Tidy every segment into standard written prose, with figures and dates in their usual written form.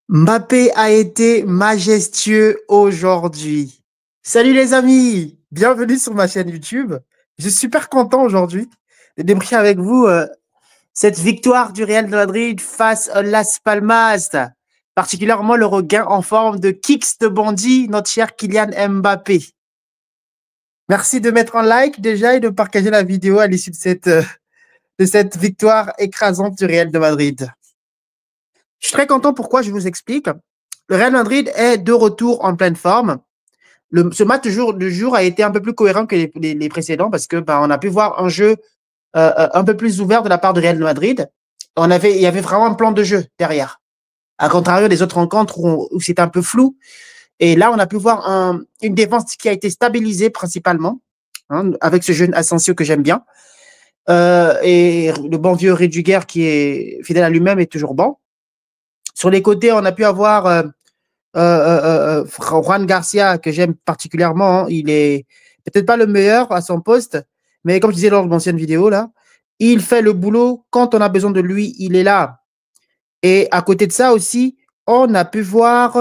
Mbappé a été majestueux aujourd'hui. Salut les amis, bienvenue sur ma chaîne YouTube. Je suis super content aujourd'hui de débriefer avec vous cette victoire du Real de Madrid face à Las Palmas, particulièrement le regain en forme de Kicks de Bondy, notre cher Kylian Mbappé. Merci de mettre un like déjà et de partager la vidéo à l'issue de cette victoire écrasante du Real de Madrid. Je suis très content, pourquoi je vous explique. Le Real Madrid est de retour en pleine forme. Ce match du jour a été un peu plus cohérent que les précédents parce que on a pu voir un jeu un peu plus ouvert de la part du Real Madrid. Il y avait vraiment un plan de jeu derrière. À contrario des autres rencontres où c'était un peu flou. Et là, on a pu voir une défense qui a été stabilisée principalement, avec ce jeune Asensio que j'aime bien. Et le bon vieux Rudiger qui est fidèle à lui-même est toujours bon. Sur les côtés, on a pu avoir Juan Garcia, que j'aime particulièrement. Il est peut-être pas le meilleur à son poste, mais comme je disais lors de l'ancienne vidéo, là, il fait le boulot. Quand on a besoin de lui, il est là. Et à côté de ça aussi, on a pu voir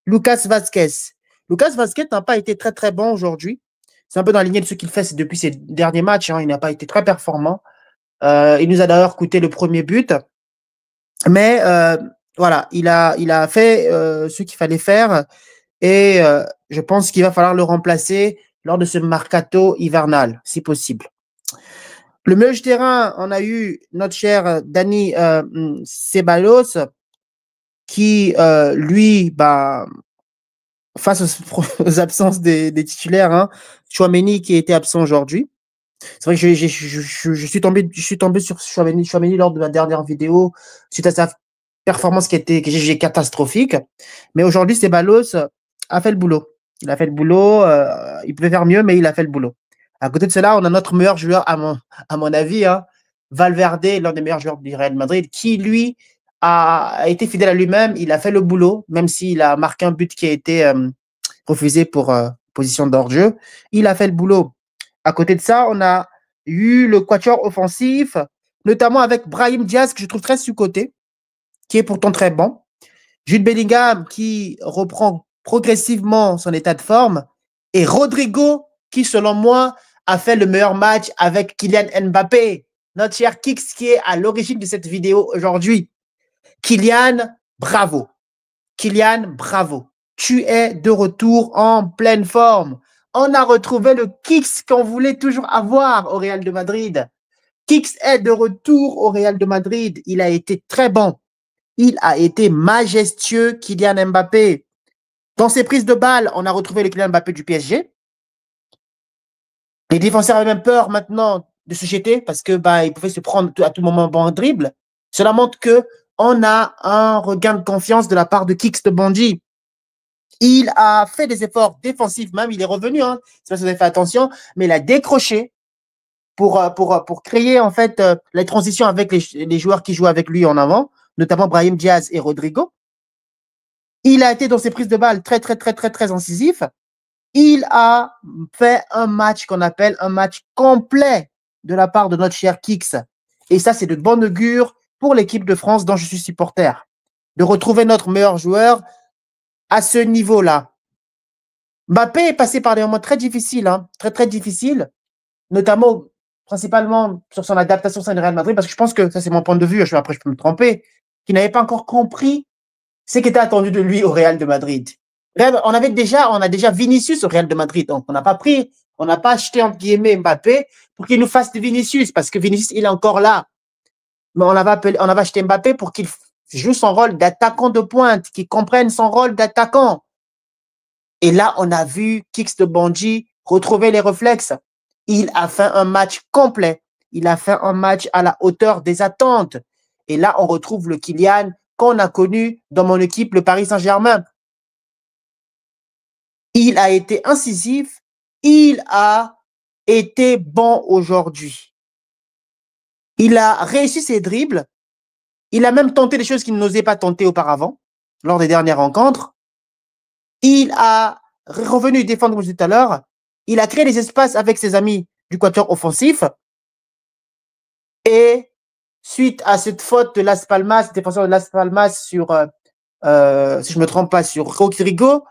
Lucas Vazquez. Lucas Vazquez n'a pas été très, très bon aujourd'hui. C'est un peu dans la lignée de ce qu'il fait depuis ses derniers matchs. Il n'a pas été très performant. Il nous a d'ailleurs coûté le premier but. Mais voilà, il a fait ce qu'il fallait faire. Et je pense qu'il va falloir le remplacer lors de ce mercato hivernal, si possible. Le milieu de terrain, on a eu notre cher Dani Ceballos, qui, lui, face aux absences des titulaires, Tchouaméni qui était absent aujourd'hui. C'est vrai que je suis tombé sur Tchouaméni lors de ma dernière vidéo, suite à sa performance qui était catastrophique. Mais aujourd'hui, Ceballos a fait le boulot. Il a fait le boulot. Il pouvait faire mieux, mais il a fait le boulot. À côté de cela, on a notre meilleur joueur, à mon avis, Valverde, l'un des meilleurs joueurs du Real Madrid, qui, lui, a été fidèle à lui-même. Il a fait le boulot, même s'il a marqué un but qui a été refusé pour position d'hors-jeu. Il a fait le boulot. À côté de ça, on a eu le quatuor offensif, notamment avec Brahim Diaz, que je trouve très sous-coté, qui est pourtant très bon. Jude Bellingham, qui reprend progressivement son état de forme. Et Rodrigo, qui, selon moi, a fait le meilleur match avec Kylian Mbappé, notre cher Kix, qui est à l'origine de cette vidéo aujourd'hui. Kylian, bravo. Kylian, bravo. Tu es de retour en pleine forme. On a retrouvé le Kix qu'on voulait toujours avoir au Real de Madrid. Kix est de retour au Real de Madrid. Il a été très bon. Il a été majestueux, Kylian Mbappé. Dans ses prises de balles, on a retrouvé le Kylian Mbappé du PSG. Les défenseurs avaient même peur maintenant de se jeter parce que ils pouvaient se prendre à tout moment en dribble. Cela montre que on a un regain de confiance de la part de Kix de Bondy. Il a fait des efforts défensifs, même il est revenu, je ne sais pas si vous avez fait attention, mais il a décroché pour créer en fait les transitions avec les joueurs qui jouent avec lui en avant, notamment Brahim Diaz et Rodrigo. Il a été dans ses prises de balles très, très, très, très, très incisif. Il a fait un match qu'on appelle un match complet de la part de notre cher Kix. Et ça, c'est de bon augure pour l'équipe de France dont je suis supporter. De retrouver notre meilleur joueur à ce niveau-là. Mbappé est passé par des moments très difficiles, très, très difficiles, notamment, principalement sur son adaptation au sein du Real Madrid, parce que je pense que, ça c'est mon point de vue, après je peux me tromper, qu'il n'avait pas encore compris ce qui était attendu de lui au Real de Madrid. On a déjà Vinicius au Real de Madrid, donc on n'a pas acheté entre guillemets Mbappé pour qu'il nous fasse de Vinicius, parce que Vinicius, il est encore là. Mais on avait acheté Mbappé pour qu'il joue son rôle d'attaquant de pointe, qu'il comprenne son rôle d'attaquant. Et là, on a vu Kix de Bondy retrouver les réflexes. Il a fait un match complet. Il a fait un match à la hauteur des attentes. Et là, on retrouve le Kylian qu'on a connu dans mon équipe, le Paris Saint-Germain. Il a été incisif. Il a été bon aujourd'hui. Il a réussi ses dribbles. Il a même tenté des choses qu'il n'osait pas tenter auparavant, lors des dernières rencontres. Il a revenu défendre, comme je disais tout à l'heure. Il a créé des espaces avec ses amis du quatuor offensif. Et suite à cette faute de Las Palmas, défenseur de Las Palmas sur si je ne me trompe pas, sur Rodrigo,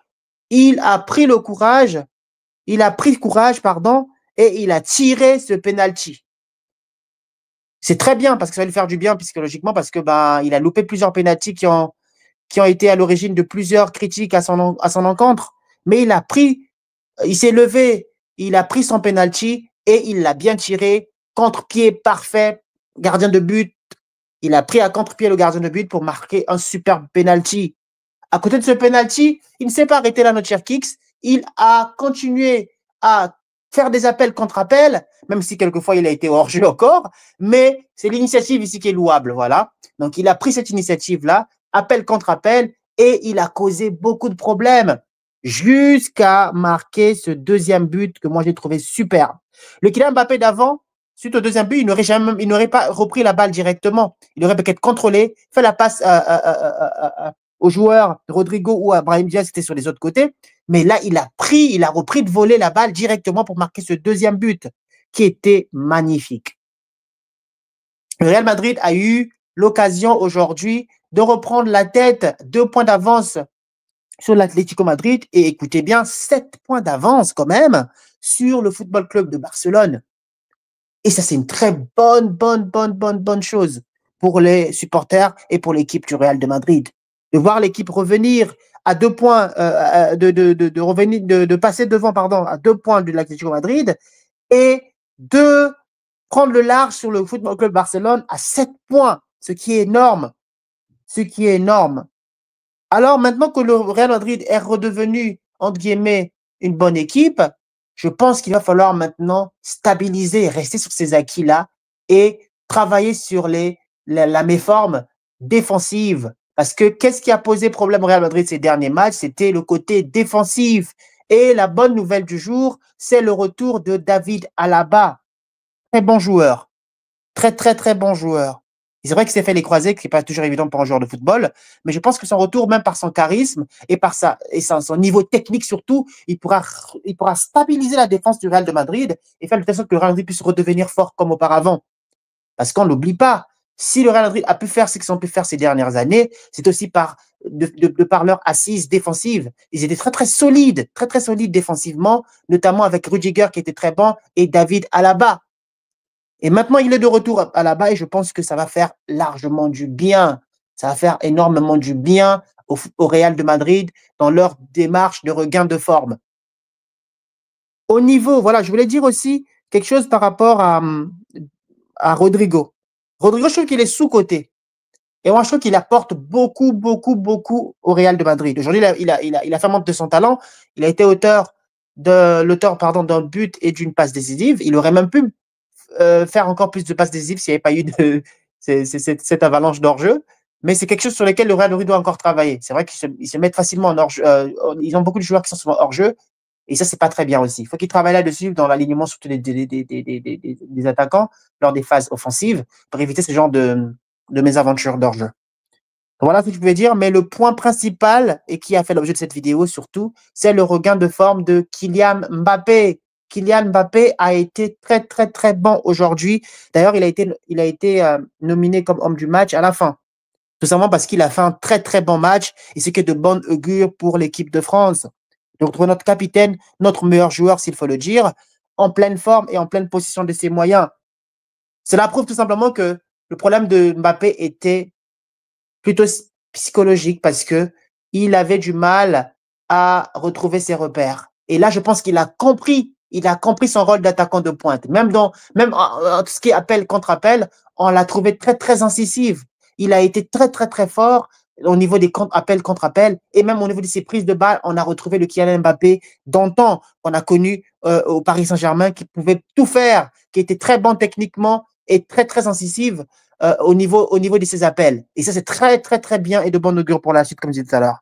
il a pris courage, pardon, et il a tiré ce penalty. C'est très bien parce que ça va lui faire du bien psychologiquement parce que il a loupé plusieurs penaltys qui ont été à l'origine de plusieurs critiques à son encontre. Mais il s'est levé, il a pris son penalty et il l'a bien tiré, contre-pied parfait, gardien de but. Il a pris à contre-pied le gardien de but pour marquer un superbe penalty. À côté de ce penalty, il ne s'est pas arrêté là, notre cher Kix. Il a continué à faire des appels contre appels, même si quelquefois il a été hors jeu encore, mais c'est l'initiative ici qui est louable, voilà. Donc il a pris cette initiative-là, appel contre appel, et il a causé beaucoup de problèmes jusqu'à marquer ce deuxième but que moi j'ai trouvé superbe. Le Kylian Mbappé d'avant, suite au deuxième but, il n'aurait pas repris la balle directement. Il aurait peut-être contrôlé, fait la passe aux joueurs, Rodrigo ou à Brahim Diaz, c'était sur les autres côtés. Mais là, il a repris de voler la balle directement pour marquer ce deuxième but, qui était magnifique. Le Real Madrid a eu l'occasion aujourd'hui de reprendre la tête, 2 points d'avance sur l'Atlético Madrid, et écoutez bien, 7 points d'avance quand même sur le Football Club de Barcelone. Et ça, c'est une très bonne chose pour les supporters et pour l'équipe du Real de Madrid. De voir l'équipe revenir à 2 points, de passer devant, à 2 points de l'Atlético Madrid et de prendre le large sur le Football Club Barcelone à 7 points, ce qui est énorme. Alors maintenant que le Real Madrid est redevenu, entre guillemets, une bonne équipe, je pense qu'il va falloir maintenant stabiliser et rester sur ces acquis-là et travailler sur la méforme défensive. Parce que qu'est-ce qui a posé problème au Real Madrid ces derniers matchs? C'était le côté défensif. Et la bonne nouvelle du jour, c'est le retour de David Alaba. Très bon joueur. Très bon joueur. C'est vrai qu'il s'est fait les croisés, qui n'est pas toujours évident pour un joueur de football, mais je pense que son retour, même par son charisme et par son niveau technique surtout, il pourra stabiliser la défense du Real de Madrid et faire de sorte que le Real Madrid puisse redevenir fort comme auparavant. Parce qu'on ne l'oublie pas, si le Real Madrid a pu faire ce qu'ils ont pu faire ces dernières années, c'est aussi par leur assise défensive. Ils étaient très solides défensivement, notamment avec Rudiger qui était très bon et David Alaba. Et maintenant, il est de retour à là-bas et je pense que ça va faire largement du bien. Ça va faire énormément du bien au Real de Madrid dans leur démarche de regain de forme. Au niveau, voilà, je voulais dire aussi quelque chose par rapport à Rodrigo. Rodrigo, je trouve qu'il est sous-coté. Et moi, je trouve qu'il apporte beaucoup au Real de Madrid. Aujourd'hui, il a fait montre de son talent. Il a été auteur d'un but et d'une passe décisive. Il aurait même pu faire encore plus de passes décisives s'il n'y avait pas eu cette avalanche d'hors-jeu. Mais c'est quelque chose sur lequel le Real Madrid doit encore travailler. C'est vrai qu'ils se mettent facilement en hors-jeu. Ils ont beaucoup de joueurs qui sont souvent hors-jeu. Et ça, c'est pas très bien aussi. Il faut qu'ils travaillent là-dessus dans l'alignement surtout des attaquants lors des phases offensives pour éviter ce genre de mésaventures d'hors-jeu. Voilà ce que je pouvais dire, mais le point principal, et qui a fait l'objet de cette vidéo surtout, c'est le regain de forme de Kylian Mbappé. Kylian Mbappé a été très bon aujourd'hui. D'ailleurs, il a été nominé comme homme du match à la fin. Tout simplement parce qu'il a fait un très bon match et c'est que de bonne augure pour l'équipe de France. Donc, pour notre capitaine, notre meilleur joueur, s'il faut le dire, en pleine forme et en pleine possession de ses moyens. Cela prouve tout simplement que le problème de Mbappé était plutôt psychologique parce que il avait du mal à retrouver ses repères. Et là, je pense qu'il a compris son rôle d'attaquant de pointe. Même en tout ce qui est appel contre appel, on l'a trouvé très incisive. Il a été très fort au niveau des appels contre appels et même au niveau de ses prises de balles, on a retrouvé le Kylian Mbappé d'antan qu'on a connu au Paris Saint-Germain, qui pouvait tout faire, qui était très bon techniquement et très incisive au niveau de ses appels. Et ça, c'est très bien et de bon augure pour la suite, comme je disais tout à l'heure.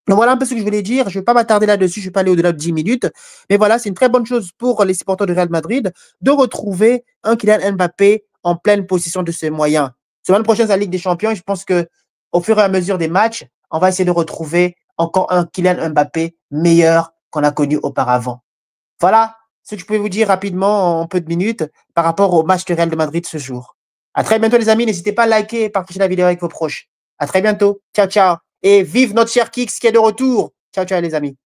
Donc voilà un peu ce que je voulais dire. Je ne vais pas m'attarder là-dessus, je ne vais pas aller au-delà de 10 minutes. Mais voilà, c'est une très bonne chose pour les supporters du Real Madrid de retrouver un Kylian Mbappé en pleine possession de ses moyens. Semaine prochaine, c'est la Ligue des Champions, et je pense qu'au fur et à mesure des matchs, on va essayer de retrouver encore un Kylian Mbappé meilleur qu'on a connu auparavant. Voilà ce que je pouvais vous dire rapidement en peu de minutes par rapport au match du Real de Madrid ce jour. À très bientôt les amis, n'hésitez pas à liker et partager la vidéo avec vos proches. À très bientôt. Ciao. Et vive notre cher Kix qui est de retour. Ciao, ciao les amis.